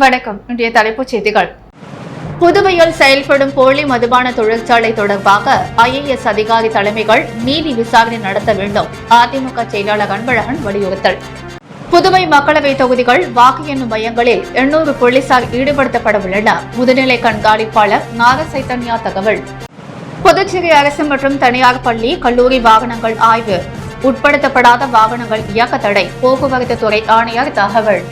வணக்கம். இன்றைய தலைப்புச் செய்திகள். புதுவையில் செயல்படும் போலி மதுபான தொழிற்சாலை தொடர்பாக IAS அதிகாரி தலைமைகள் நீதி விசாரணை நடத்த வேண்டும். அதிமுக செயலாளர் அன்பழகன் வலியுறுத்தல். புதுவை மக்களவை தொகுதிகள் வாக்கு எண்ணும் மையங்களில் 800 போலீசார் ஈடுபடுத்தப்பட உள்ளனர். முதுநிலை கண்காணிப்பாளர் நாகசைதன்யா தகவல். புதுச்சேரி அரசு மற்றும் தனியார் பள்ளி கல்லூரி வாகனங்கள் ஆய்வு. உட்படுத்தப்படாத வாகனங்கள் இயக்க தடை. போக்குவரத்து துறை ஆணையர் தகவல்.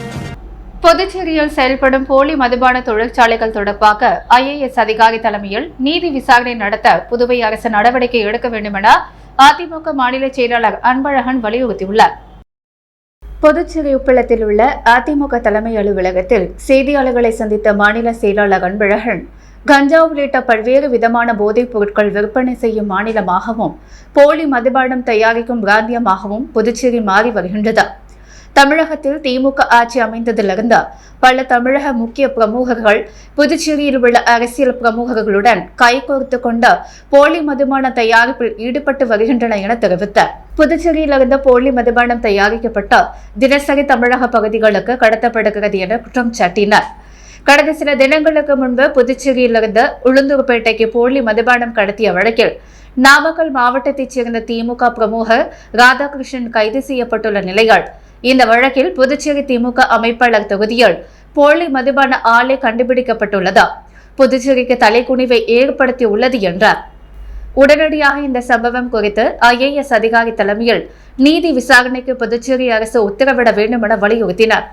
புதுச்சேரியில் செயல்படும் போலி மதுபான தொழிற்சாலைகள் தொடர்பாக IAS அதிகாரி தலைமையில் நீதி விசாரணை நடத்த புதுவை அரசு நடவடிக்கை எடுக்க வேண்டும் என அதிமுக மாநில செயலாளர் அன்பழகன் வலியுறுத்தியுள்ளார். புதுச்சேரி உப்பளத்தில் உள்ள அதிமுக தலைமை அலுவலகத்தில் செய்தியாளர்களை சந்தித்த மாநில செயலாளர் அன்பழகன், கஞ்சா உள்ளிட்ட பல்வேறு விதமான போதைப் பொருட்கள் விற்பனை செய்யும் மாநிலமாகவும் போலி மதுபானம் தயாரிக்கும் பிராந்தியமாகவும் புதுச்சேரி மாறி வருகின்றது. தமிழகத்தில் திமுக ஆட்சி அமைந்ததிலிருந்து பல தமிழக முக்கிய பிரமுகர்கள் புதுச்சேரியில் உள்ள அரசியல் பிரமுகர்களுடன் கைகோர்த்து கொண்டு போலி மதுபான தயாரிப்பில் ஈடுபட்டு வருகின்றனர் என தெரிவித்தார். புதுச்சேரியிலிருந்து போலி மதுபானம் தயாரிக்கப்பட்டு தினசரி தமிழக பகுதிகளுக்கு கடத்தப்படுகிறது என குற்றம் சாட்டினார். கடந்த சில தினங்களுக்கு முன்பு புதுச்சேரியிலிருந்து உளுந்தூர்பேட்டைக்கு போலி மதுபானம் கடத்திய வழக்கில் நாமக்கல் மாவட்டத்தைச் சேர்ந்த திமுக பிரமுகர் ராதாகிருஷ்ணன் கைது செய்யப்பட்டுள்ள நிலையில் இந்த வழக்கில் புதுச்சேரி திமுக அமைப்பாளர் தொகுதியில் போலி மதுபான ஆலை கண்டுபிடிக்கப்பட்டுள்ளது புதுச்சேரிக்கு தலைக்குனிவை ஏற்படுத்தியுள்ளது என்றார். உடனடியாக இந்த சம்பவம் குறித்து IAS அதிகாரி தலைமையில் நீதி விசாரணைக்கு புதுச்சேரி அரசு உத்தரவிட வேண்டும் என வலியுறுத்தினார்.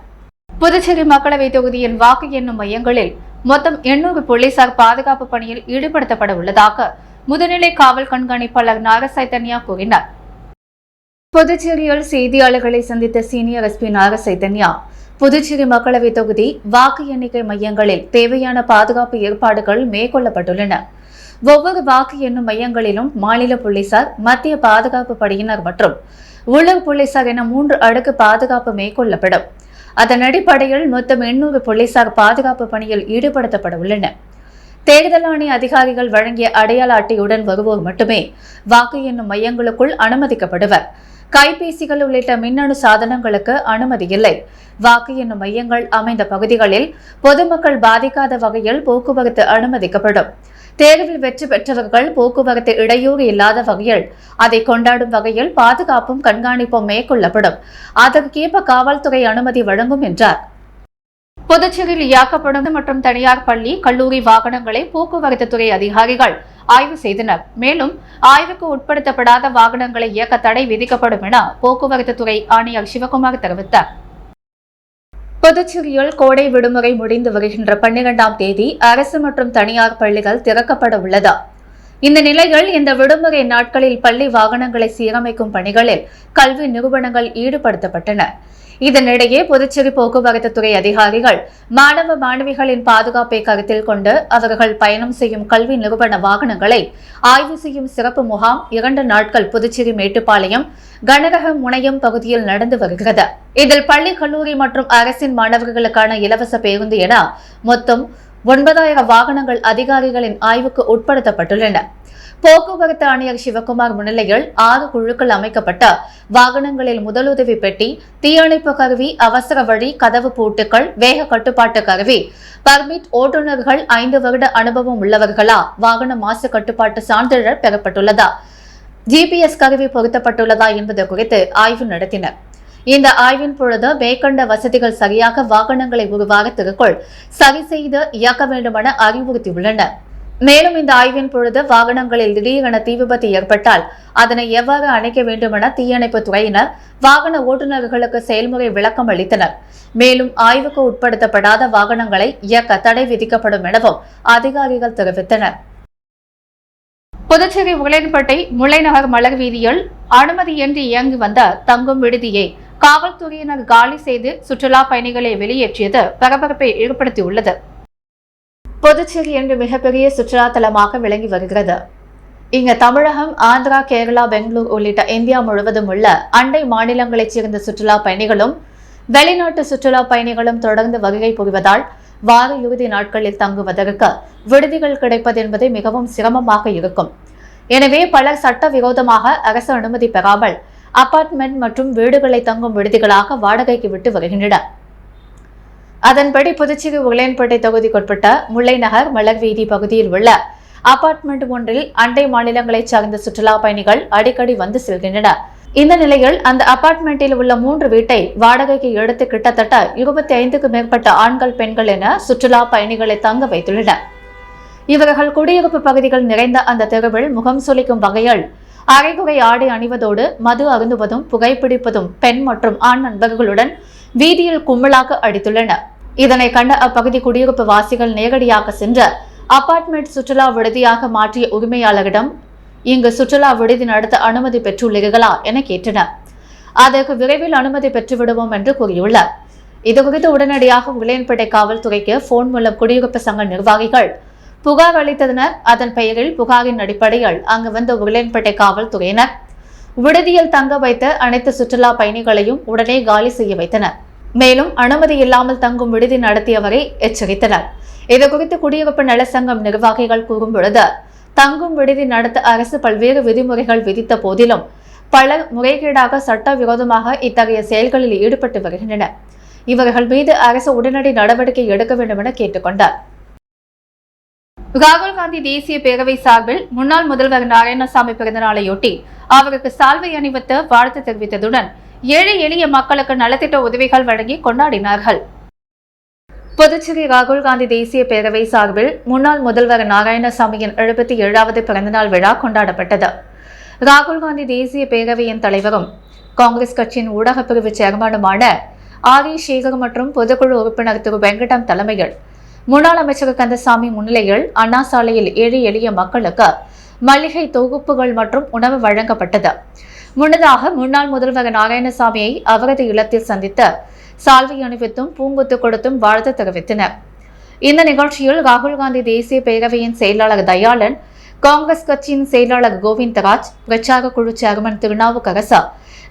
புதுச்சேரி மக்களவை தொகுதியின் வாக்கு எண்ணும் மையங்களில் மொத்தம் 800 போலீசார் பாதுகாப்பு பணியில் ஈடுபடுத்தப்பட உள்ளதாக முதுநிலை காவல் கண்காணிப்பாளர் நாகசைதன்யா கூறினார். புதுச்சேரியில் செய்தியாளர்களை சந்தித்த சீனியர் SP நாகசைதன்யா, புதுச்சேரி மக்களவை தொகுதி வாக்கு எண்ணிக்கை மையங்களில் தேவையான பாதுகாப்பு ஏற்பாடுகள் மேற்கொள்ளப்பட்டுள்ளன. ஒவ்வொரு வாக்கு எண்ணும் மையங்களிலும் மாநில போலீசார், மத்திய பாதுகாப்பு படையினர் மற்றும் உள்ளூர் போலீசார் என 3 அடுக்கு பாதுகாப்பு மேற்கொள்ளப்படும். அதன் அடிப்படையில் மொத்தம் 800 போலீசார் பாதுகாப்பு பணியில் ஈடுபடுத்தப்பட உள்ளனர். தேர்தல் ஆணைய அதிகாரிகள் வழங்கிய அடையாள அட்டையுடன் வருவோர் மட்டுமே வாக்கு எண்ணும் மையங்களுக்குள் அனுமதிக்கப்படுவர். கைபேசிகள் உள்ளிட்ட மின்னணு சாதனங்களுக்கு அனுமதி இல்லை. வாக்கு எண்ணும் மையங்கள் அமைந்த பகுதிகளில் பொதுமக்கள் பாதிக்காத வகையில் போக்குவரத்து அனுமதிக்கப்படும். தேர்வில் வெற்றி பெற்றவர்கள் போக்குவரத்து இடையூறு இல்லாத வகையில் அதை கொண்டாடும் வகையில் பாதுகாப்பும் கண்காணிப்பும் மேற்கொள்ளப்படும். அதற்கேற்ப காவல்துறை அனுமதி வழங்கும் என்றார். புதுச்சேரியில் இயக்கப்படும் மற்றும் தனியார் பள்ளி கல்லூரி வாகனங்களை போக்குவரத்து துறை அதிகாரிகள் ஆய்வு செய்தனர். மேலும் ஆய்வுக்கு உட்படுத்தப்படாத வாகனங்களை இயக்க தடை விதிக்கப்படும் என போக்குவரத்து துறை ஆணையர் சிவகுமார் தெரிவித்தார். புதுச்சேரியில் கோடை விடுமுறை முடிந்து வருகின்ற 12ஆம் தேதி அரசு மற்றும் தனியார் பள்ளிகள் திறக்கப்பட உள்ளது. இந்த நிலையில் இந்த விடுமுறை நாட்களில் பள்ளி வாகனங்களை சீரமைக்கும் பணிகளில் கல்வி நிறுவனங்கள் ஈடுபடுத்தப்பட்டன. இதனிடையே புதுச்சேரி போக்குவரத்து துறை அதிகாரிகள் மாணவ மாணவிகளின் பாதுகாப்பை கருத்தில் கொண்டு அவர்கள் பயணம் செய்யும் கல்வி நிறுவன வாகனங்களை ஆய்வு செய்யும் சிறப்பு முகாம் 2 நாட்கள் புதுச்சேரி மேட்டுப்பாளையம் கனரக முனையம் பகுதியில் நடந்து வருகிறது. இதில் பள்ளி, கல்லூரி மற்றும் அரசின் மாணவர்களுக்கான இலவச பேருந்து என மொத்தம் 9000 வாகனங்கள் அதிகாரிகளின் ஆய்வுக்கு உட்படுத்தப்பட்டுள்ளன. போக்குவரத்து ஆணையர் சிவகுமார் முன்னிலையில் 6 குழுக்கள் அமைக்கப்பட்ட வாகனங்களில் முதலுதவி பெட்டி, தீயணைப்பு கருவி, அவசர வழி, கதவு பூட்டுக்கள், வேக கட்டுப்பாட்டு கருவி, பர்மிட், ஓட்டுநர்கள் 5 வருட அனுபவம் உள்ளவர்களா, வாகன மாசு கட்டுப்பாட்டு சான்றிதழ் பெறப்பட்டுள்ளதா, GPS கருவி பொருத்தப்பட்டுள்ளதா என்பது குறித்து ஆய்வு நடத்தினர். இந்த ஆய்வின் பொழுது மேற்கண்ட வசதிகள் சரியாக வாகனங்களை ஒரு வாரத்திற்குள் சரி செய்து இயக்க வேண்டுமென அறிவுறுத்தியுள்ளனர். மேலும் இந்த ஆய்வின் பொழுது வாகனங்களில் திடீரென தீ விபத்து ஏற்பட்டால் அதனை எவ்வாறு அணைக்க வேண்டுமென தீயணைப்பு துறையினர் வாகன ஓட்டுநர்களுக்கு செயல்முறை விளக்கம் அளித்தனர். மேலும் ஆய்வுக்கு உட்படுத்தப்படாத வாகனங்களை இயக்க தடை விதிக்கப்படும் எனவும் அதிகாரிகள் தெரிவித்தனர். புதுச்சேரி உளையன்பேட்டை முல்லைநகர் மலர் வீதியில் அனுமதியின்றி இயங்கி வந்த தங்கும் விடுதியை காவல்துறையினர் காலி செய்து சுற்றுலா பயணிகளை வெளியேற்றியது பரபரப்பை ஏற்படுத்தியுள்ளது. புதுச்சேரி என்று மிகப்பெரிய சுற்றுலா தலமாக விளங்கி வருகிறது. இங்கு தமிழகம், ஆந்திரா, கேரளா, பெங்களூர் உள்ளிட்ட இந்தியா முழுவதும் உள்ள அண்டை மாநிலங்களைச் சேர்ந்த சுற்றுலா பயணிகளும் வெளிநாட்டு சுற்றுலா பயணிகளும் தொடர்ந்து வருகை புரிவதால் வார இறுதி நாட்களில் தங்குவதற்கு விடுதிகள் கிடைப்பது என்பது மிகவும் சிரமமாக இருக்கும். எனவே பலர் சட்டவிரோதமாக அரசு அனுமதி பெறாமல் அபார்ட்மெண்ட் மற்றும் வீடுகளை தங்கும் விடுதிகளாக வாடகைக்கு விட்டு வருகின்றனர். அதன்படி புதுச்சேரி உருளையன்பேட்டை தொகுதிக்குட்பட்ட முல்லை நகர் மலர் வீதி பகுதியில் உள்ள அபார்ட்மெண்ட் ஒன்றில் அண்டை மாநிலங்களைச் சார்ந்த சுற்றுலா பயணிகள் அடிக்கடி வந்து செல்கின்றனர். இந்த நிலையில் அந்த அபார்ட்மெண்டில் உள்ள 3 வீட்டை வாடகைக்கு எடுத்து கிட்டத்தட்ட 25க்கும் மேற்பட்ட ஆண்கள் பெண்கள் என சுற்றுலா பயணிகளை தங்க வைத்துள்ளனர். இவர்கள் குடியிருப்பு பகுதிகள் நிறைந்த அந்த தெருவில் முகம் சுளிக்கும் வகையில் அரைகுறை ஆடை அணிவதோடு மது அருந்துவதும் புகைப்பிடிப்பதும் பெண் மற்றும் ஆண் நண்பர்களுடன் வீதியில் கும்பலாக அடித்துள்ளனர். இதனை கண்ட அப்பகுதி குடியிருப்பு வாசிகள் நேரடியாக சென்று அபார்ட்மெண்ட் சுற்றுலா விடுதியாக மாற்றிய உரிமையாளரிடம் இங்கு சுற்றுலா விடுதி நடத்த அனுமதி பெற்றுள்ளீர்களா என கேட்டனர். அதற்கு விரைவில் அனுமதி பெற்றுவிடுவோம் என்று கூறியுள்ளார். இதுகுறித்து உடனடியாக உருளையன்பேட்டை காவல்துறைக்கு போன் மூலம் குடியிருப்பு சங்க நிர்வாகிகள் புகார் அளித்தனர். அதன் பெயரில் புகாரின் அடிப்படையில் அங்கு வந்த உருளையன்பேட்டை காவல்துறையினர் விடுதியில் தங்க வைத்த அனைத்து சுற்றுலா பயணிகளையும் உடனே காலி செய்ய வைத்தனர். மேலும் அனுமதி இல்லாமல் தங்கும் விடுதி நடத்தியவரை எச்சரித்தனர். இதுகுறித்து குடியிருப்பு நலசங்கம் நிர்வாகிகள் கூறும்பொழுது, தங்கும் விடுதி நடத்த அரசு பல்வேறு விதிமுறைகள் விதித்த போதிலும் பலர் முறைகேடாக சட்டவிரோதமாக இத்தகைய செயல்களில் ஈடுபட்டு வருகின்றனர். இவர்கள் மீது அரசு உடனடி நடவடிக்கை எடுக்க வேண்டும் என கேட்டுக்கொண்டார். ராகுல் காந்தி தேசிய பேரவை சார்பில் முன்னாள் முதல்வர் நாராயணசாமி பிறந்தநாளையொட்டி அவருக்கு சால்வை அணிவித்து வாழ்த்து தெரிவித்ததுடன் ஏழை எளிய மக்களுக்கு நலத்திட்ட உதவிகள் வழங்கி கொண்டாடினார்கள். புதுச்சேரி ராகுல் காந்தி தேசிய பேரவை சார்பில் முன்னாள் முதல்வர் நாராயணசாமியின் 77வது பிறந்தநாள் விழா கொண்டாடப்பட்டது. ராகுல் காந்தி தேசிய பேரவையின் தலைவரும் காங்கிரஸ் கட்சியின் ஊடகப் பிரிவு சேர்மனுமான ஆரி சேகர் மற்றும் பொதுக்குழு உறுப்பினர் திரு வெங்கடம் தலைமையில் முன்னாள் அமைச்சர் கந்தசாமி முன்னிலையில் அண்ணா சாலையில் ஏழை எளிய மக்களுக்கு மளிகை தொகுப்புகள் மற்றும் உணவு வழங்கப்பட்டது. முன்னதாக முன்னாள் முதல்வர் நாராயணசாமியை அவரது இல்லத்தில் சந்தித்து சால்வை அணிவித்தும் பூங்கொத்து கொடுத்தும் வாழ்த்து தெரிவித்தனர். இந்த நிகழ்ச்சியில் ராகுல் காந்தி தேசிய பேரவையின் செயலாளர் தயாளன், காங்கிரஸ் கட்சியின் செயலாளர் கோவிந்தராஜ், பிரச்சார குழு சேர்மன் திருநாவுக்கரசு,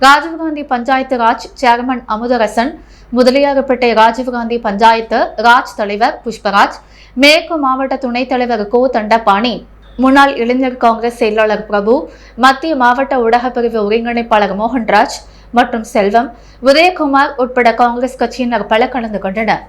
ராஜீவ்காந்தி பஞ்சாயத்து ராஜ் சேர்மன் அமுதரசன், முதலியார்பேட்டை ராஜீவ்காந்தி பஞ்சாயத்து ராஜ் தலைவர் புஷ்பராஜ், மேற்கு மாவட்ட துணைத் தலைவர் கோ தண்டபாணி, முன்னாள் இளைஞர் காங்கிரஸ் செயலாளர் பிரபு, மத்திய மாவட்ட ஊடகப் பிரிவு ஒருங்கிணைப்பாளர் மோகன்ராஜ் மற்றும் செல்வம், உதயகுமார் உட்பட காங்கிரஸ் கட்சியினர் பல கலந்து கொண்டனர்.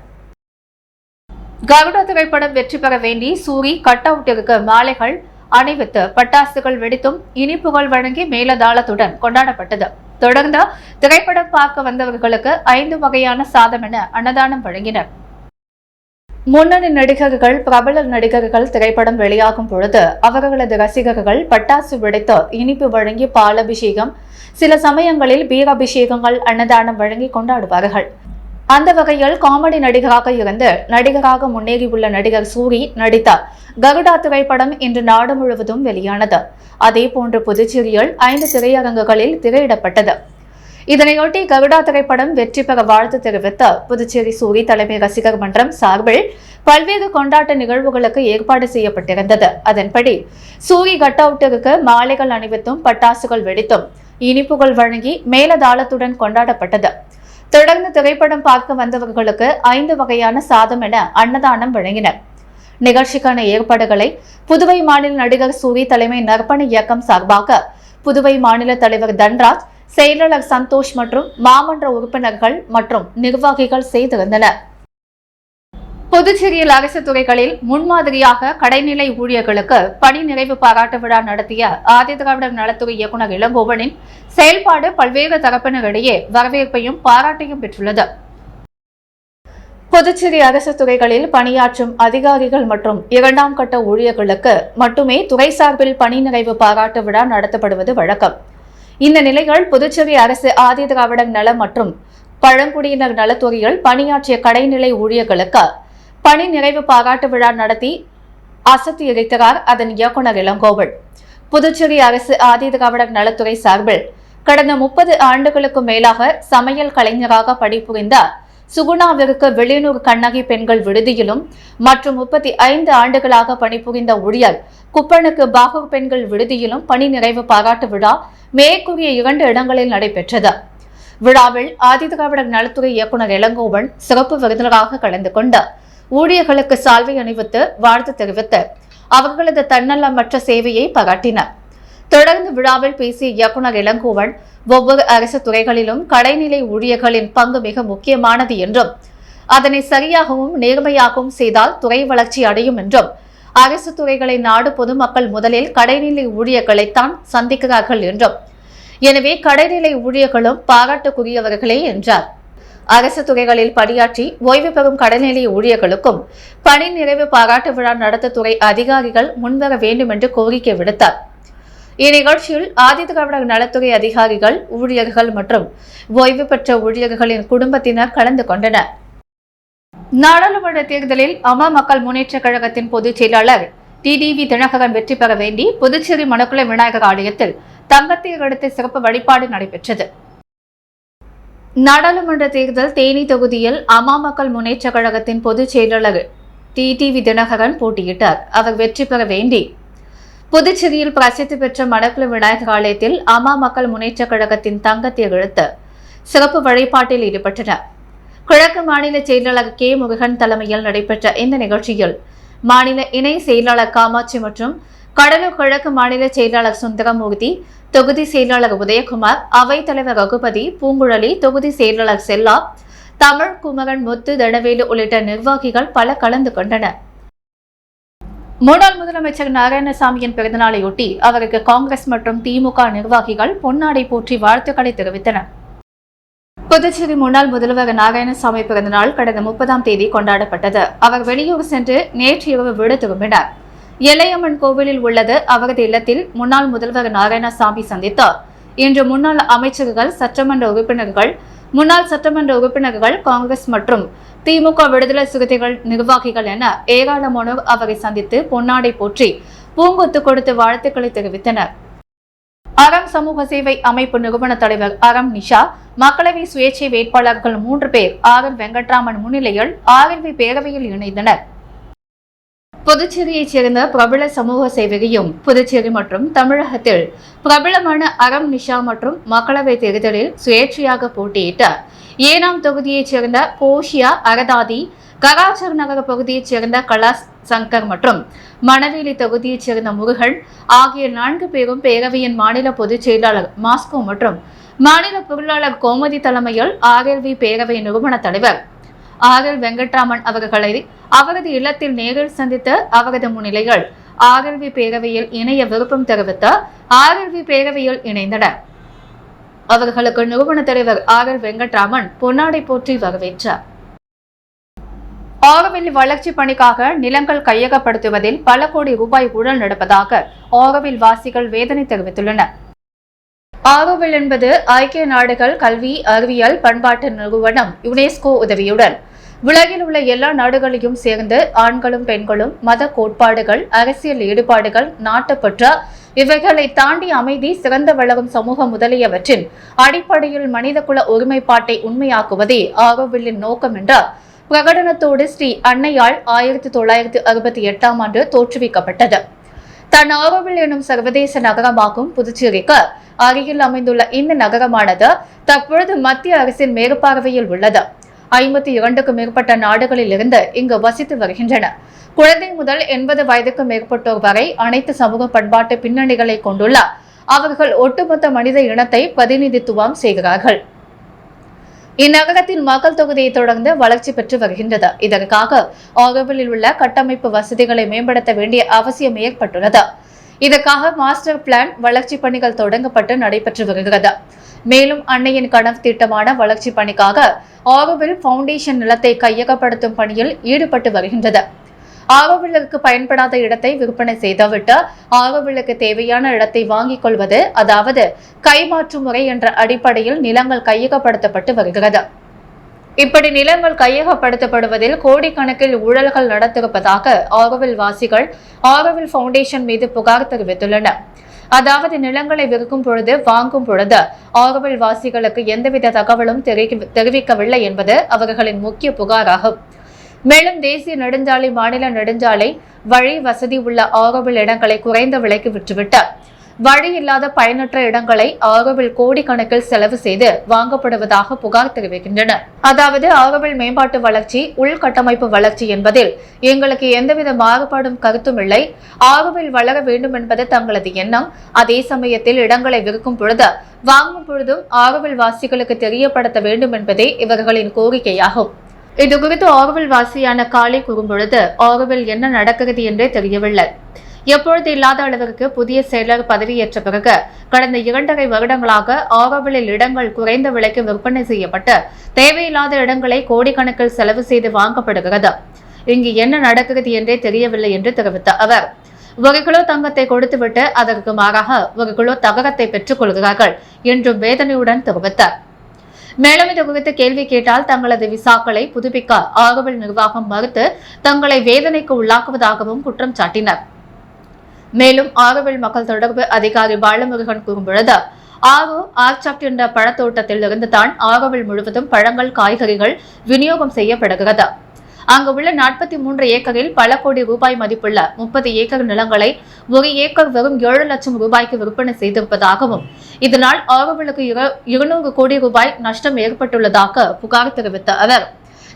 கருடா திரைப்படம் வெற்றி பெற வேண்டி சூரி கட் அவுட்டிற்கு மாலைகள் அணிவித்து பட்டாசுகள் வெடித்தும் இனிப்புகள் வழங்கி மேலதாளத்துடன் கொண்டாடப்பட்டது. தொடர்ந்து திரைப்படம் பார்க்க வந்தவர்களுக்கு 5 வகையான சாதம் என அன்னதானம் வழங்கினர். முன்னணி நடிகர்கள், பிரபல நடிகர்கள் திரைப்படம் வெளியாகும் பொழுது அவர்களது ரசிகர்கள் பட்டாசு வெடித்து இனிப்பு வழங்கி பாலபிஷேகம், சில சமயங்களில் பீராபிஷேகங்கள், அன்னதானம் வழங்கி கொண்டாடுவார்கள். அந்த வகையில் காமெடி நடிகராக இருந்து நடிகராக முன்னேறியுள்ள நடிகர் சூரி நடித்த கருடா திரைப்படம் இன்று நாடு முழுவதும் வெளியானது. அதேபோன்று புதுச்சேரியில் 5 திரையரங்குகளில் திரையிடப்பட்டது. இதனையொட்டி கருடா திரைப்படம் வெற்றி பெற வாழ்த்து தெரிவித்த புதுச்சேரி சூரி தலைமை ரசிகர் மன்றம் சார்பில் பல்வேறு கொண்டாட்ட நிகழ்வுகளுக்கு ஏற்பாடு செய்யப்பட்டிருந்தது. அதன்படி சூரி கட் அவுட்டிற்கு மாலைகள் அணிவித்தும் பட்டாசுகள் வெடித்தும் இனிப்புகள் வழங்கி மேலதாளத்துடன் கொண்டாடப்பட்டது. தொடர்ந்து திரைப்படம் பார்க்க வந்தவர்களுக்கு 5 வகையான சாதம் என அன்னதானம் வழங்கினர். நிகழ்ச்சிக்கான ஏற்பாடுகளை புதுவை மாநில நடிகர் சூரி தலைமை நற்பண இயக்கம் சார்பாக புதுவை மாநில தலைவர் தன்ராஜ், செயலாளர் சந்தோஷ் மற்றும் மாமன்ற உறுப்பினர்கள் மற்றும் நிர்வாகிகள் செய்திருந்தனர். புதுச்சேரியில் அரசு துறைகளில் முன்மாதிரியாக கடைநிலை ஊழியர்களுக்கு பணி நிறைவு பாராட்டு விழா நடத்திய ஆதிதிராவிடர் நலத்துறை இயக்குநர் இளங்கோவனின் செயல்பாடு பல்வேறு தரப்பினரிடையே வரவேற்பையும் பாராட்டையும் பெற்றுள்ளது. புதுச்சேரி அரசு துறைகளில் பணியாற்றும் அதிகாரிகள் மற்றும் 2ஆம் கட்ட ஊழியர்களுக்கு மட்டுமே துறை சார்பில் பணி நிறைவு பாராட்டு விழா நடத்தப்படுவது வழக்கம். இந்த நிலையில் புதுச்சேரி அரசு ஆதிதிராவிடர் நல மற்றும் பழங்குடியினர் நலத்துறையில் பணியாற்றிய கடைநிலை ஊழியர்களுக்கு பணி நிறைவு பாராட்டு விழா நடத்தி அசத்தி இருக்கிறார் அதன் இயக்குநர் இளங்கோவன். புதுச்சேரி அரசு ஆதிதிராவிடர் நலத்துறை சார்பில் கடந்த 30 ஆண்டுகளுக்கு மேலாக சமையல் கலைஞராக பணிபுரிந்த சுகுணாவிற்கு வெளியூர் கண்ணகி பெண்கள் விடுதியிலும் மற்றும் 35 ஆண்டுகளாக பணிபுரிந்த ஊழியர் குப்பனுக்கு பாகூர் பெண்கள் விடுதியிலும் பணி நிறைவு பாராட்டு விழா மேற்கூறிய 2 இடங்களில் நடைபெற்றது. விழாவில் ஆதிதிராவிடர் நலத்துறை இயக்குநர் இளங்கோவன் சிறப்பு விருந்தினராக கலந்து கொண்டு ஊழியர்களுக்கு சால்வை அணிவித்து வாழ்த்து தெரிவித்து அவர்களது தன்னலமற்ற சேவையை பாராட்டினர். தொடர்ந்து விழாவில் பேசிய இயக்குநர் இளங்கோவன், ஒவ்வொரு அரசு துறைகளிலும் கடைநிலை ஊழியர்களின் பங்கு மிக முக்கியமானது என்றும் அதனை சரியாகவும் நேர்மையாகவும் செய்தால் துறை வளர்ச்சி அடையும் என்றும், அரசு துறைகளை நாடு பொதுமக்கள் முதலில் கடைநிலை ஊழியர்களைத்தான் சந்திக்கிறார்கள் என்றும், எனவே கடைநிலை ஊழியர்களும் பாராட்டுக்குரியவர்களே என்றார். அரசு துறைகளில் பணியாற்றி ஓய்வு பெறும் கடைநிலை ஊழியர்களுக்கும் பணி நிறைவு பாராட்டு விழா நடத்த துறை அதிகாரிகள் முன்வர வேண்டும் என்று கோரிக்கை விடுத்தார். இந்நிகழ்ச்சியில் ஆதிதிராவிடர் நலத்துறை அதிகாரிகள், ஊழியர்கள் மற்றும் ஓய்வு பெற்ற ஊழியர்களின் குடும்பத்தினர் கலந்து கொண்டனர். நாடாளுமன்ற தேர்தலில் அம்மா மக்கள் முன்னேற்ற கழகத்தின் பொதுச் செயலாளர் டிடிவி தினகரன் வெற்றி பெற வேண்டி புதுச்சேரி மணக்குள விநாயகர் ஆலயத்தில் தங்கத்தேர் எடுத்து சிறப்பு வழிபாடு நடைபெற்றது. நாடாளுமன்ற தேர்தல் தேனி தொகுதியில் அம்மா மக்கள் முன்னேற்ற கழகத்தின் பொதுச் செயலாளர் டிடிவி தினகரன் போட்டியிட்டார். அவர் வெற்றி பெற வேண்டி புதுச்சேரியில் பிரசித்தி பெற்ற மணக்குள விநாயகர் ஆலயத்தில் அம்மா மக்கள் முன்னேற்ற கழகத்தின் தங்கத்தேர் எடுத்து சிறப்பு வழிபாட்டில் ஈடுபட்டனர். கிழக்கு மாநில செயலாளர் கே முருகன் தலைமையில் நடைபெற்ற இந்த நிகழ்ச்சியில் மாநில இணை செயலாளர் காமாட்சி மற்றும் கடலூர் கிழக்கு மாநில செயலாளர் சுந்தரமூர்த்தி, தொகுதி செயலாளர் உதயகுமார், அவைத் தலைவர் ரகுபதி, பூங்குழலி, தொகுதி செயலாளர் செல்லா, தமிழ் குமரன், முத்து, தனவேலு உள்ளிட்ட நிர்வாகிகள் பல கலந்து கொண்டனர். முன்னாள் முதலமைச்சர் நாராயணசாமியின் பிறந்தநாளையொட்டி அவருக்கு காங்கிரஸ் மற்றும் திமுக நிர்வாகிகள் பொன்னாடை போற்றி வாழ்த்துக்களை தெரிவித்தனர். புதுச்சேரி முன்னாள் முதல்வர் நாராயணசாமி பிறந்தநாள் கடந்த 30ஆம் தேதி கொண்டாடப்பட்டது. அவர் வெளியூர் சென்று நேற்று இரவு வீடு திரும்பினார். எல்லையம்மன் கோவிலில் உள்ளது அவரது இல்லத்தில் முன்னாள் முதல்வர் நாராயணசாமி சந்தித்தார். இன்று முன்னாள் அமைச்சர்கள், சட்டமன்ற உறுப்பினர்கள், முன்னாள் சட்டமன்ற உறுப்பினர்கள், காங்கிரஸ் மற்றும் திமுக விடுதலை சிறுத்தைகள் நிர்வாகிகள் என ஏராளமானோர் அவரை சந்தித்து பொன்னாடை போற்றி பூங்கொத்து கொடுத்து வாழ்த்துக்களை தெரிவித்தனர். அறம் சமூக சேவை அமைப்பு நிறுவன தலைவர் அறம் நிஷா, மக்களவை சுயேட்சை வேட்பாளர்கள் 3 பேர் ஆர் வெங்கட்ராமன் முன்னிலையில் ஆர்எல்வி பேரவையில் இணைந்தனர். புதுச்சேரியைச் சேர்ந்த பிரபல சமூக சேவகியும் புதுச்சேரி மற்றும் தமிழகத்தில் பிரபலமான அறம் நிஷா மற்றும் மக்களவை தேர்தலில் சுயேட்சையாக போட்டியிட்ட ஏனாம் தொகுதியைச் சேர்ந்த போஷியா அரதாதி, கராச்சர் நகர பகுதியைச் சேர்ந்த கலாஸ் சங்கர் மற்றும் மணவேலி தொகுதியைச் சேர்ந்த முருகன் ஆகிய 4 பேரும் பேரவையின் மாநில பொதுச் செயலாளர் மாஸ்கோ மற்றும் மாநில பொருளாளர் கோமதி தலைமையில் ஆர்எல்வி பேரவை நிறுவன தலைவர் ஆர் வெங்கட்ராமன் அவர்களை அவரது இல்லத்தில் நேரில் சந்தித்து அவரது முன்னிலையில் ஆர்எல்வி பேரவையில் இணைய விருப்பம் தெரிவித்த ஆர்எல்வி பேரவையில் இணைந்தனர். அவர்களுக்கு நிறுவன தலைவர் ஆர் வெங்கட்ராமன் பொன்னாடை போற்றி வரவேற்றார். ஆரோவில் வளர்ச்சி பணிக்காக நிலங்கள் கையகப்படுத்துவதில் பல கோடி ரூபாய் ஊழல் நடப்பதாக ஆரோவில் வாசிகள் வேதனை தெரிவித்துள்ளனர். ஆரோவில் என்பது ஐக்கிய நாடுகள் கல்வி, அறிவியல், பண்பாட்டு நிறுவனம் யுனெஸ்கோ உதவியுடன் உலகில் உள்ள எல்லா நாடுகளையும் சேர்ந்து ஆண்களும் பெண்களும் மத கோட்பாடுகள், அரசியல் ஈடுபாடுகள், நாட்டுப்பற்று இவைகளை தாண்டி அமைதி, சிறந்த வளரும் சமூகம் முதலியவற்றின் அடிப்படையில் மனிதகுல ஒருமைப்பாட்டை உண்மையாக்குவதே ஆரோவில்லின் நோக்கம் என்ற பிரகடனத்தோடு ஸ்ரீ அன்னையால் 1968ஆம் ஆண்டு தோற்றுவிக்கப்பட்டது. தன் ஆரோவில் எனும் சர்வதேச நகரமாகும் புதுச்சேரிக்கு அருகில் அமைந்துள்ள இந்த நகரமானது தற்பொழுது மத்திய அரசின் மேற்பார்வையில் உள்ளது. 52க்கும் மேற்பட்ட நாடுகளில் இருந்து இங்கு வசித்து வருகின்றன. குழந்தை முதல் 80 வயதுக்கு மேற்பட்டோர் வரை அனைத்து சமூக பண்பாட்டு பின்னணிகளை கொண்டுள்ள அவர்கள் ஒட்டுமொத்த மனித இனத்தை பிரதிநிதித்துவம் செய்கிறார்கள். இந்நகரத்தின் மக்கள் தொகுதியை தொடர்ந்து வளர்ச்சி பெற்று வருகின்றது. இதற்காக ஆரோவிலில் உள்ள கட்டமைப்பு வசதிகளை மேம்படுத்த வேண்டிய அவசியம் ஏற்பட்டுள்ளது. இதற்காக மாஸ்டர் பிளான் வளர்ச்சி பணிகள் தொடங்கப்பட்டு நடைபெற்று வருகிறது. மேலும் அன்னையின் கனவு திட்டமான வளர்ச்சி பணிக்காக ஆரோவில் பவுண்டேஷன் நிலத்தை கையகப்படுத்தும் பணியில் ஈடுபட்டு வருகின்றது. ஆரோவிலுக்கு பயன்படாத இடத்தை விற்பனை செய்துவிட்டு ஆரோவிலுக்கு தேவையான இடத்தை வாங்கிக் கொள்வது, அதாவது கைமாற்று முறை என்ற அடிப்படையில் நிலங்கள் கையகப்படுத்தப்பட்டு வருகிறது. இப்படி நிலங்கள் கையகப்படுத்தப்படுவதில் கோடிக்கணக்கில் ஊழல்கள் நடத்திருப்பதாக ஆரோவில் வாசிகள் ஆரோவில் பவுண்டேஷன் மீது புகார் தெரிவித்துள்ளனர். அதாவது நிலங்களை விற்கும் பொழுது, வாங்கும் பொழுது ஆரோவில் வாசிகளுக்கு எந்தவித தகவலும் தெரிவிக்கவில்லை என்பது அவர்களின் முக்கிய புகாராகும். மேலும் தேசிய நெடுஞ்சாலை, மாநில நெடுஞ்சாலை வழி வசதி உள்ள ஆரோவில் இடங்களை குறைந்த விலைக்கு விற்றுவிட்டு வழி இல்லாத பயனற்ற இடங்களை ஆரோவில் கோடிக்கணக்கில் செலவு செய்து வாங்கப்படுவதாக புகார் தெரிவிக்கின்றனர். அதாவது ஆரோவில் மேம்பாட்டு வளர்ச்சி, உள்கட்டமைப்பு வளர்ச்சி என்பதில் எங்களுக்கு எந்தவித மாறுபாடும் கருத்தும் இல்லை. ஆரோவில் வளர வேண்டும் என்பது தங்களது எண்ணம். அதே சமயத்தில் இடங்களை விற்கும் பொழுது, வாங்கும் பொழுதும் ஆரோவில் வாசிகளுக்கு தெரியப்படுத்த வேண்டும் என்பதே இவர்களின் கோரிக்கையாகும். இது குறித்து ஆரோவில் வாசியான காளி கூறும்பொழுது, ஆரோவில் என்ன நடக்கிறது என்றே தெரியவில்லை. எப்பொழுது இல்லாத அளவிற்கு புதிய செயலர் பதவியேற்ற பிறகு கடந்த 2.5 வருடங்களாக ஆரோவிலில் இடங்கள் குறைந்த விலைக்கு விற்பனை செய்யப்பட்டு தேவையில்லாத இடங்களை கோடிக்கணக்கில் செலவு செய்து வாங்கப்படுகிறது. இங்கு என்ன நடக்கிறது என்றே தெரியவில்லை என்று தெரிவித்த அவர், 1 கிலோ தங்கத்தை கொடுத்துவிட்டு அதற்கு மாறாக 1 கிலோ தகரத்தை பெற்றுக் கொள்கிறார்கள் என்றும் வேதனையுடன் தெரிவித்தார். மேலும் இது குறித்து கேள்வி கேட்டால் தங்களது விசாக்களை புதுப்பிக்க ஆரோவில் நிர்வாகம் மறுத்து தங்களை வேதனைக்கு உள்ளாக்குவதாகவும் குற்றம் சாட்டினர். மேலும் ஆரோவில் மக்கள் தொடர்பு அதிகாரி பாலமுருகன் கூறும்பொழுது, ஆர்ச்சாப்ட் என்ற பழத்தோட்டத்தில் இருந்து தான் ஆரோவில் முழுவதும் பழங்கள், காய்கறிகள் விநியோகம் செய்யப்படுகிறது. அங்கு உள்ள 43 ஏக்கரில் பல கோடி ரூபாய் மதிப்புள்ள 30 ஏக்கர் நிலங்களை 1 ஏக்கர் வெறும் 7 லட்சம் ரூபாய்க்கு விற்பனை செய்திருப்பதாகவும், இதனால் ஆரோவிலுக்கு 200 கோடி ரூபாய் நஷ்டம் ஏற்பட்டுள்ளதாக புகார் தெரிவித்த அவர்,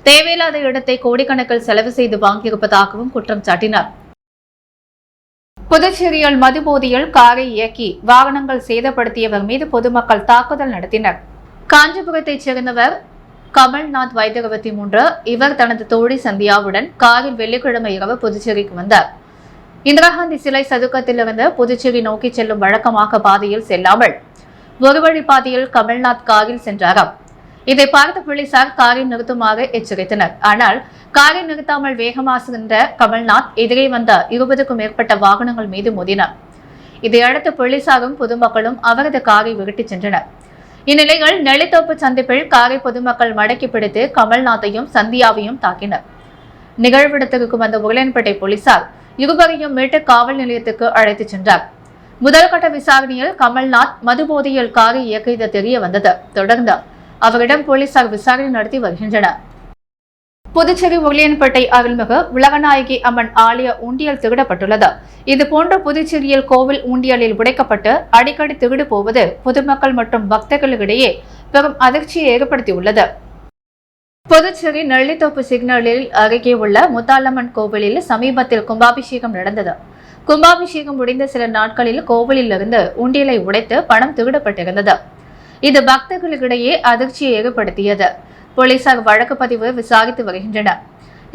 தேவையில்லாத இடத்தை கோடிக்கணக்கில் செலவு செய்து வாங்கியிருப்பதாகவும் குற்றம் சாட்டினார். புதுச்சேரியில் மதுபோதையில் காரை இயக்கி வாகனங்கள் சேதப்படுத்தியவர் மீது பொதுமக்கள் தாக்குதல் நடத்தினர். காஞ்சிபுரத்தைச் சேர்ந்தவர் கமல்நாத், வயது 23. இவர் தனது தோழி சந்தியாவுடன் காரில் வெள்ளிக்கிழமை இரவு புதுச்சேரிக்கு வந்தார். இந்திரா காந்தி சிலை சதுக்கத்திலிருந்து புதுச்சேரி நோக்கி செல்லும் வழக்கமாக பாதையில் செல்லாமல் ஒரு வழி பாதையில் கமல்நாத் காரில் சென்றாராம். இதை பார்த்த போலீசார் காரை நிறுத்துமாறு எச்சரித்தனர். ஆனால் காரை நிறுத்தாமல் வேகமாக சென்ற கமல்நாத் எதிரே வந்த 20க்கும் மேற்பட்ட வாகனங்கள் மீது மோதினார். இதையடுத்து போலீசாரும் பொதுமக்களும் அவரது காரை விரட்டிச் சென்றனர். இந்நிலையில் நெல்லித்தோப்பு சந்திப்பில் காரை பொதுமக்கள் மடக்கி பிடித்து கமல்நாத்தையும் சந்தியாவையும் தாக்கினர். நிகழ்விடத்திற்கு வந்த உருளையன்பேட்டை போலீசார் இருவரையும் மீட்டு காவல் நிலையத்துக்கு அழைத்துச் சென்றார். முதல்கட்ட விசாரணையில் கமல்நாத் மதுபோதையில் காரை இயக்கியது தெரிய வந்தது. தொடர்ந்து அவரிடம் போலீசார் விசாரணை நடத்தி வருகின்றனர். புதுச்சேரி உருளையன்பேட்டை அருள்மிகு உலகநாயகி அம்மன் ஆலய உண்டியல் திருடப்பட்டுள்ளது. இதுபோன்ற புதுச்சேரியில் கோவில் உண்டியலில் உடைக்கப்பட்டு அடிக்கடி திருடு போவது பொதுமக்கள் மற்றும் பக்தர்களிடையே பெரும் அதிர்ச்சியை ஏற்படுத்தியுள்ளது. புதுச்சேரி நெல்லித்தோப்பு சிக்னலில் அருகே உள்ள முத்தாலம்மன் கோவிலில் சமீபத்தில் கும்பாபிஷேகம் நடந்தது. கும்பாபிஷேகம் முடிந்த சில நாட்களில் கோவிலில் இருந்து உண்டியலை உடைத்து பணம் திருடப்பட்டிருந்தது. இது பக்தர்களிடையே அதிர்ச்சியை ஏற்படுத்தியது. போலீசார் வழக்கு பதிவு விசாரித்து வருகின்றனர்.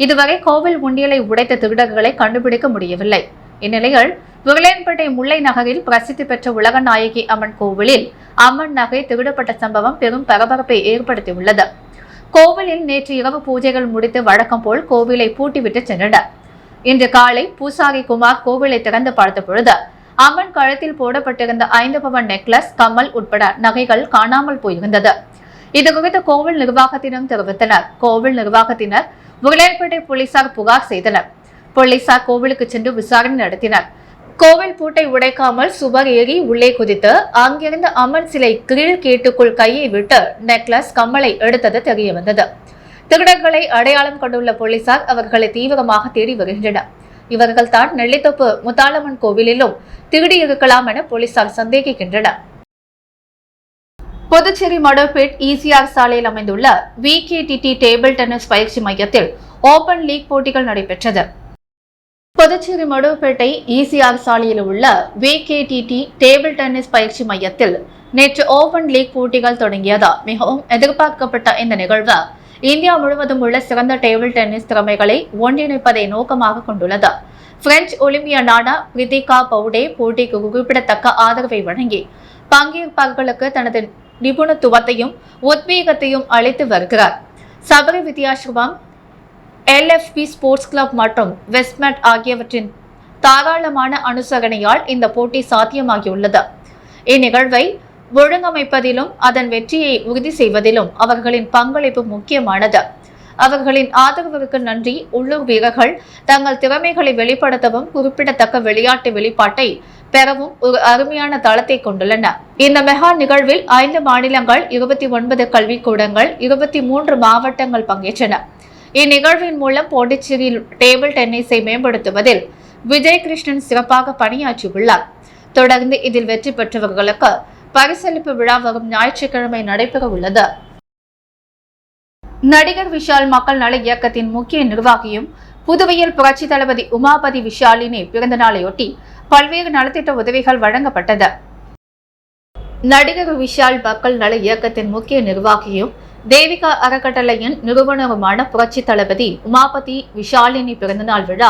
இதுவரை கோவில் உண்டியலை உடைத்த திருடர்களை கண்டுபிடிக்க முடியவில்லை. இந்நிலையில் உருளையன்பேட்டை முல்லை நகரில் பிரசித்தி பெற்ற உலகநாயகி அம்மன் கோவிலில் அம்மன் நகை திருடப்பட்ட சம்பவம் பெரும் பரபரப்பை ஏற்படுத்தியுள்ளது. கோவிலில் நேற்று இரவு பூஜைகள் முடித்து வழக்கம் போல் கோவிலை பூட்டிவிட்டு சென்றனர். இன்று காலை பூசாரி குமார் கோவிலை திறந்து பார்த்த பொழுது அம்மன் கழுத்தில் போடப்பட்டிருந்த 5 பவன் நெக்லஸ், கம்மல் உட்பட நகைகள் காணாமல் போயிருந்தது. இதுகுறித்து கோவில் நிர்வாகத்திடம் தெரிவித்தனர். கோவில் நிர்வாகத்தினர் உருளையன்பேட்டை போலீசார் புகார் செய்தனர். போலீசார் கோவிலுக்கு சென்று விசாரணை நடத்தினர். கோவில் பூட்டை உடைக்காமல் சுவர் ஏறி உள்ளே குதித்து அங்கிருந்து அம்மன் சிலை கிரில் கேட்டுக்குள் கையை விட்டு நெக்லஸ், கம்மலை எடுத்தது தெரிய வந்தது. திருடர்களை அடையாளம் கொண்டுள்ள போலீசார் அவர்களை தீவிரமாக தேடி வருகின்றனர். இவர்கள் தான் நெல்லித்தோப்பு முத்தாலம்மன் கோவிலிலும் திருடியிருக்கலாம் என போலீசார் சந்தேகிக்கின்றனர். புதுச்சேரி மடோபேட் ECR சாலையில் அமைந்துள்ள VKTT டேபிள் டென்னிஸ் பயிற்சி மையத்தில் ஓபன் லீக் போட்டிகள் நடைபெற்றது. புதுச்சேரி மடோபேட்டை ECR சாலையில் உள்ள VKTT டேபிள் டென்னிஸ் பயிற்சி மையத்தில் நேற்று ஓபன் லீக் போட்டிகள் தொடங்கியது. மிகவும் எதிர்பார்க்கப்பட்ட இந்த நிகழ்வு இந்தியா முழுவதும் உள்ள சிறந்த டேபிள் டென்னிஸ் திறமைகளை ஒன்றிணைப்பதை நோக்கமாக கொண்டுள்ளது. பிரெஞ்சு ஒலிம்பியனான பிரித்திகா பவுடே போட்டிக்கு குறிப்பிடத்தக்க ஆதரவை வழங்கி பங்கேற்பாளர்களுக்கு தனது நிபுணத்துவத்தையும் உத்வேகத்தையும் அளித்து வருகிறார். Sabari Vidyashramam, LFP sports club மற்றும் வெஸ்ட்மெட் ஆகியவற்றின் தாராளமான அனுசரணையால் இந்த போட்டி சாத்தியமாகியுள்ளது. இந்நிகழ்வை ஒழுங்கமைப்பதிலும் அதன் வெற்றியை உறுதி செய்வதிலும் அவர்களின் பங்களிப்பு முக்கியமானது. அவர்களின் ஆதரவிற்கு நன்றி. உள்ளூர் வீரர்கள் தங்கள் திறமைகளை வெளிப்படுத்தவும் குறிப்பிடத்தக்க விளையாட்டு வெளிப்பாட்டை பெறவும் ஒரு அருமையான தளத்தை கொண்டுள்ளன. இந்த மெகா நிகழ்வில் 5 மாநிலங்கள், 29 கல்விக்கூடங்கள், 23 மாவட்டங்கள் பங்கேற்றன. இந்நிகழ்வின் மூலம் பாண்டிச்சேரியில் டேபிள் டென்னிஸை மேம்படுத்துவதில் விஜய் கிருஷ்ணன் சிறப்பாக பணியாற்றியுள்ளார். தொடர்ந்து இதில் வெற்றி பெற்றவர்களுக்கு பரிசளிப்பு விழா வரும் ஞாயிற்றுக்கிழமை நடைபெற உள்ளது. நடிகர் விஷால் மக்கள் நல இயக்கத்தின் முக்கிய நிர்வாகியும் புதுவையில் புரட்சி தளபதி உமாபதி விஷாலினி பிறந்த நாளையொட்டி பல்வேறு நலத்திட்ட உதவிகள் வழங்கப்பட்டது. நடிகர் விஷால் மக்கள் நல இயக்கத்தின் முக்கிய நிர்வாகியும் தேவிகா அறக்கட்டளையின் நிறுவனருமான புரட்சி தளபதி உமாபதி விஷாலினி பிறந்தநாள் விழா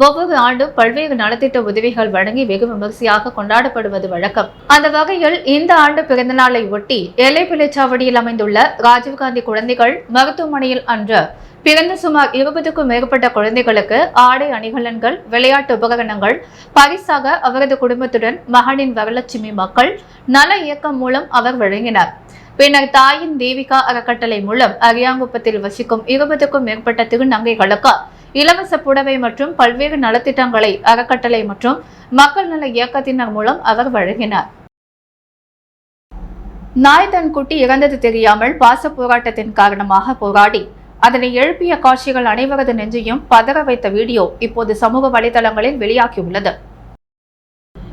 ஒவ்வொரு ஆண்டும் பல்வேறு நலத்திட்ட உதவிகள் வழங்கி வெகு விமர்சையாக கொண்டாடப்படுவது வழக்கம். அந்த வகையில் இந்த ஆண்டு பிறந்தநாளை ஒட்டி எல்லை பிள்ளைச்சாவடியில் அமைந்துள்ள ராஜீவ்காந்தி குழந்தைகள் மருத்துவமனையில் அன்று பிறந்த சுமார் 20க்கும் மேற்பட்ட குழந்தைகளுக்கு ஆடை அணிகலன்கள், விளையாட்டு உபகரணங்கள் பரிசாக அவரது குடும்பத்துடன் மகனின் வரலட்சுமி மக்கள் நல இயக்கம் மூலம் அவர் வழங்கினார். பின்னர் தாயின் தேவிகா அறக்கட்டளை மூலம் அரியாங்குப்பத்தில் வசிக்கும் 20க்கும் மேற்பட்ட திருநங்கைகளுக்கு இலவச புடவை மற்றும் பல்வேறு நலத்திட்டங்களை அறக்கட்டளை மற்றும் மக்கள் நல இயக்கத்தினர் மூலம் அவர் வழங்கினார். நாய் தன் குட்டி இறந்தது தெரியாமல் பாச போராட்டத்தின் காரணமாக போராடி அதனை எழுப்பிய காட்சிகள் அனைவரது நெஞ்சையும் பதற வைத்த வீடியோ இப்போது சமூக வலைதளங்களில் வெளியாகியுள்ளது.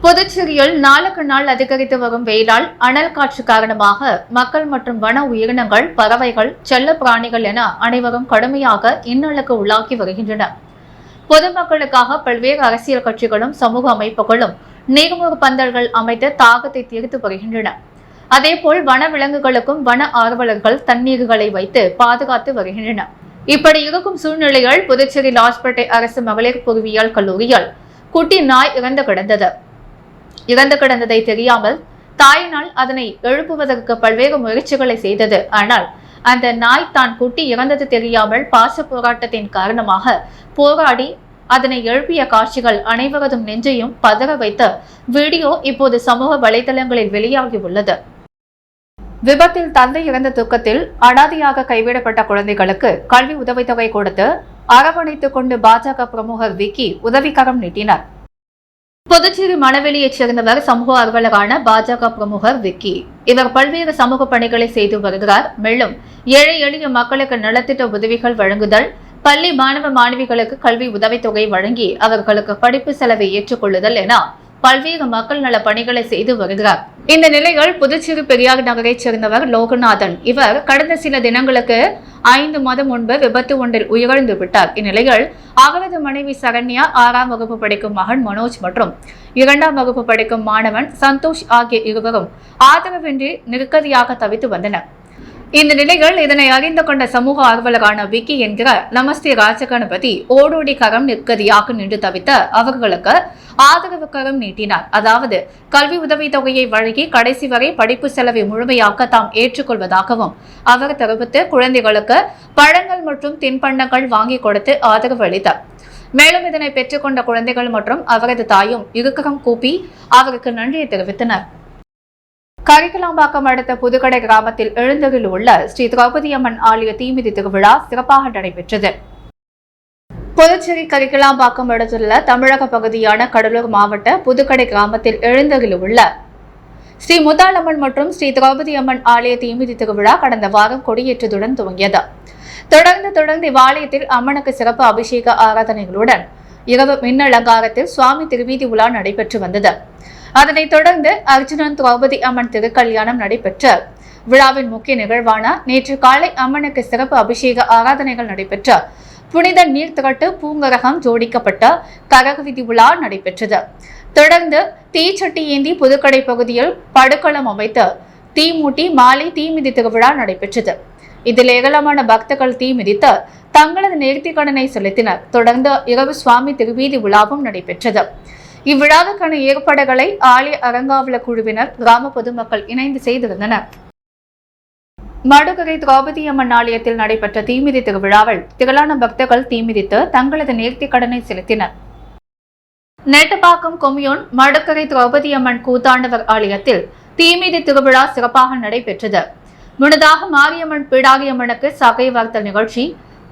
புதுச்சேரியில் நாளுக்கு நாள் அதிகரித்து வரும் வெயிலால் அனல் காற்று காரணமாக மக்கள் மற்றும் வன உயிரினங்கள், பறவைகள், செல்ல பிராணிகள் என அனைவரும் கடுமையாக இன்னலுக்கு உள்ளாக்கி வருகின்றனர். பொதுமக்களுக்காக பல்வேறு அரசியல் கட்சிகளும் சமூக அமைப்புகளும் நீர்மூர் பந்தல்கள் அமைத்து தாகத்தை தீர்த்து வருகின்றன. அதேபோல் வன விலங்குகளுக்கும் வன ஆர்வலர்கள் தண்ணீர்களை வைத்து பாதுகாத்து வருகின்றனர். இப்படி இருக்கும் சூழ்நிலையில் புதுச்சேரி லாஸ்பேட்டை அரசு மகளிர் பொறியியல் கல்லூரியில் குட்டி நாய் இறந்து கிடந்ததை தெரியாமல் தாயினால் அதனை எழுப்புவதற்கு பல்வேறு முயற்சிகளை செய்தது. ஆனால் அந்த நாய் தான் குட்டி இறந்தது தெரியாமல் பாச போராட்டத்தின் காரணமாக போராடி அதனை எழுப்பிய காட்சிகள் அனைவரதும் நெஞ்சையும் பதற வைத்த வீடியோ இப்போது சமூக வலைதளங்களில் வெளியாகியுள்ளது. விபத்தில் தந்தை இறந்த துக்கத்தில் அனாதையாக கைவிடப்பட்ட குழந்தைகளுக்கு கல்வி உதவித்தொகை கொடுத்து அரவணைத்துக் கொண்டு பாஜக பிரமுகர் விக்கி உதவிக்கரம் நீட்டினார். புதுச்சேரி மணவெளியைச் சேர்ந்தவர் சமூக ஆர்வலரான பாஜக பிரமுகர் விக்கி. இவர் பல்வேறு சமூக பணிகளை செய்து வருகிறார். மேலும் ஏழை எளிய மக்களுக்கு நலத்திட்ட உதவிகள் வழங்குதல், பள்ளி மாணவ மாணவிகளுக்கு கல்வி உதவித்தொகை வழங்கி அவர்களுக்கு படிப்பு செலவை ஏற்றுக்கொள்ளுதல் என பல்வேறு மக்கள் நல பணிகளை செய்து வருகிறார். இந்த நிலையில் புதுச்சேரி பெரியார் நகரைச் சேர்ந்தவர் லோகநாதன். இவர் கடந்த சில தினங்களுக்கு 5 மாதம் முன்பு விபத்து ஒன்றில் உயிரிழந்து விட்டார். இந்நிலையில் அவரது மனைவி சரண்யா, 6ஆம் வகுப்பு படிக்கும் மகன் மனோஜ் மற்றும் 2ஆம் வகுப்பு படிக்கும் மாணவன் சந்தோஷ் ஆகிய இருவரும் ஆதரவின்றி நிற்கதியாக தவித்து வந்தனர். இந்த நிலையில் இதனை அறிந்து கொண்ட சமூக ஆர்வலரான விக்கி என்கிற நமஸ்தே ராஜகணபதி ஓடோடி கரம் நிற்கதியாக நின்று தவித்த அவர்களுக்கு ஆதரவு கரம் நீட்டினார். அதாவது கல்வி உதவித் தொகையை வழங்கி கடைசி வரை படிப்பு செலவை முழுமையாக தாம் ஏற்றுக்கொள்வதாகவும் அவர் தெரிவித்து குழந்தைகளுக்கு பழங்கள் மற்றும் தின்பண்டங்கள் வாங்கி கொடுத்து ஆதரவு அளித்தார். மேலும் இதனை பெற்றுக்கொண்ட குழந்தைகள் மற்றும் அவரது தாயும் இருக்கரம் கூப்பி அவருக்கு நன்றியை தெரிவித்தனர். கரிக்கலாம்பாக்கம் அடுத்த புதுக்கடை கிராமத்தில் எழுந்தருள் உள்ள ஸ்ரீ திரௌபதி அம்மன் ஆலய தீமிதி திருவிழா சிறப்பாக நடைபெற்றது. புதுச்சேரி கரிக்கலாம்பாக்கம் அடுத்துள்ள தமிழக பகுதியான கடலூர் மாவட்ட புதுக்கடை கிராமத்தில் எழுந்தருள் உள்ள ஸ்ரீ முத்தாலம்மன் மற்றும் ஸ்ரீ திரௌபதி அம்மன் ஆலய தீமிதி திருவிழா கடந்த வாரம் கொடியேற்றத்துடன் துவங்கியது. தொடர்ந்து இவ்வாலயத்தில் அம்மனுக்கு சிறப்பு அபிஷேக ஆராதனைகளுடன் இரவு மின்னலங்காரத்தில் சுவாமி திருவீதி உலா நடைபெற்று வந்தது. அதனைத் தொடர்ந்து அர்ஜுனன் திரௌபதி அம்மன் திருக்கல்யாணம் நடைபெற்ற விழாவின் முக்கிய நிகழ்வான நேற்று காலை அம்மனுக்கு சிறப்பு அபிஷேக ஆராதனைகள் நடைபெற்ற புனித நீர் திரட்டு பூங்கரகம் ஜோடிக்கப்பட்ட கரக விதி விழா நடைபெற்றது. தொடர்ந்து தீச்சட்டி ஏந்தி புதுக்கடை பகுதியில் படுகளம் அமைத்து தீ மூட்டி மாலை தீமிதி திருவிழா நடைபெற்றது. இதில் ஏராளமான பக்தர்கள் தீ மிதித்து தங்களது நேர்த்திக் கடனை செலுத்தினர். தொடர்ந்து இரவு சுவாமி திருவீதி விழாவும் நடைபெற்றது. இவ்விழாவுக்கான ஏற்பாடுகளை ஆலய அறங்காவலர் குழுவினர், கிராம பொதுமக்கள் இணைந்து செய்திருந்தனர். மடுகரை திரௌபதி அம்மன் ஆலயத்தில் நடைபெற்ற தீமிதி திருவிழாவில் திரளான பக்தர்கள் தீமிதித்து தங்களது நேர்த்திக் கடனை செலுத்தினர். நெட்டப்பாக்கம் கொம்யூன் மடுகரை திரௌபதி அம்மன் கூத்தாண்டவர் ஆலயத்தில் தீமிதி திருவிழா சிறப்பாக நடைபெற்றது. முன்னதாக மாரியம்மன் பீடாரியம்மனுக்கு சகை வார்த்தல் நிகழ்ச்சி,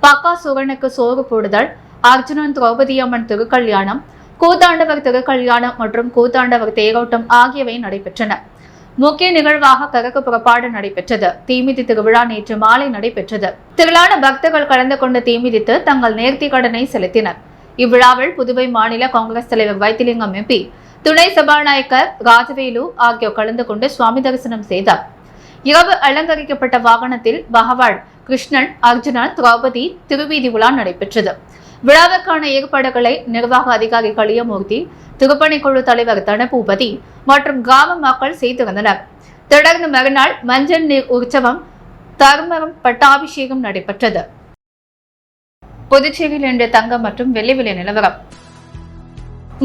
பக்காசூரனுக்கு சோறு போடுதல், அர்ஜுனன் திரௌபதி அம்மன் திருக்கல்யாணம், கூத்தாண்டவர் திருக்கல்யாணம் மற்றும் கூத்தாண்டவர் தேரோட்டம் ஆகியவை நடைபெற்றன. முக்கிய நிகழ்வாக கரக புறப்பாடு நடைபெற்றது. தீமிதி திருவிழா நேற்று மாலை நடைபெற்றது. திரளான பக்தர்கள் கலந்து கொண்டு தீமிதித்து தங்கள் நேர்த்திக் கடனை செலுத்தினர். இவ்விழாவில் புதுவை மாநில காங்கிரஸ் தலைவர் வைத்திலிங்கம் எம்பி, துணை சபாநாயகர் ராஜவேலு ஆகியோர் கலந்து கொண்டு சுவாமி தரிசனம் செய்தார். இரவு அலங்கரிக்கப்பட்ட வாகனத்தில் பகவான் கிருஷ்ணன், அர்ஜுனன், திரௌபதி திருவீதி உலா நடைபெற்றது. விழாவுக்கான ஏற்பாடுகளை நிர்வாக அதிகாரி களியமூர்த்தி, திருப்பணிக்குழு தலைவர் தனபூபதி மற்றும் கிராம மக்கள் செய்து வந்தனர். தொடர்ந்து மறுநாள் மஞ்சள் நீர் உற்சவம் தர்மரம் பட்டாபிஷேகம் நடைபெற்றது. புதுச்சேரியில் இன்று தங்கம் மற்றும் வெள்ளி விலை நிலவரம்.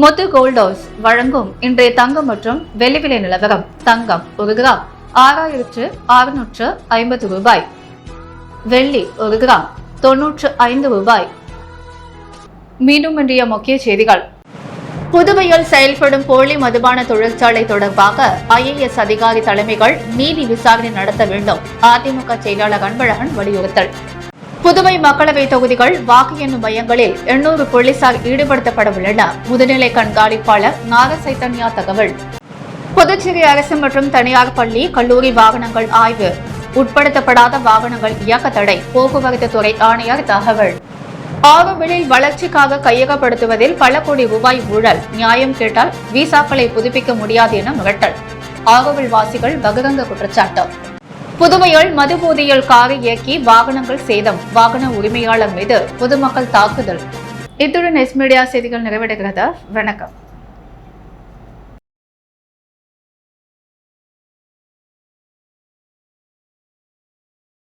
முத்து கோல்ட் ஹவுஸ் வழங்கும் இன்றைய தங்கம் மற்றும் வெள்ளி விலை நிலவரம். தங்கம் 1 கிராம் 6650 ரூபாய். வெள்ளி 1 கிராம் 95 ரூபாய். மீண்டும் இன்றைய முக்கிய செய்திகள். புதுவையில் செயல்படும் போலி மதுபான தொழிற்சாலை தொடர்பாக IAS அதிகாரி தலைமைகள் நீதி விசாரணை நடத்த வேண்டும். அதிமுக செயலாளர் அன்பழகன் வலியுறுத்தல். புதுவை மக்களவை தொகுதிகள் வாக்கு எண்ணும் மையங்களில் 800 போலீசார் ஈடுபடுத்தப்பட உள்ளனர். முதுநிலை கண்காணிப்பாளர் நாகசைத்தன்யா தகவல். புதுச்சேரி அரசு மற்றும் தனியார் பள்ளி கல்லூரி வாகனங்கள் ஆய்வு. உட்படுத்தப்படாத வாகனங்கள் இயக்க தடை. போக்குவரத்து துறை ஆணையர் தகவல். ஆரோவிலில் வளர்ச்சிக்காக கையகப்படுத்துவதில் பல கோடி ரூபாய் ஊழல். நியாயம் கேட்டால் விசாக்களை புதுப்பிக்க முடியாது என மிரட்டல். ஆரோவில் வாசிகள் பகிரங்க குற்றச்சாட்டு. புதுவையில் மதுபோதையில் காரை இயக்கி வாகனங்கள் சேதம். வாகன உரிமையாளர் மீது பொதுமக்கள் தாக்குதல். இத்துடன் எஸ் மீடியா செய்திகள் நிறைவடைகிறது. வணக்கம்.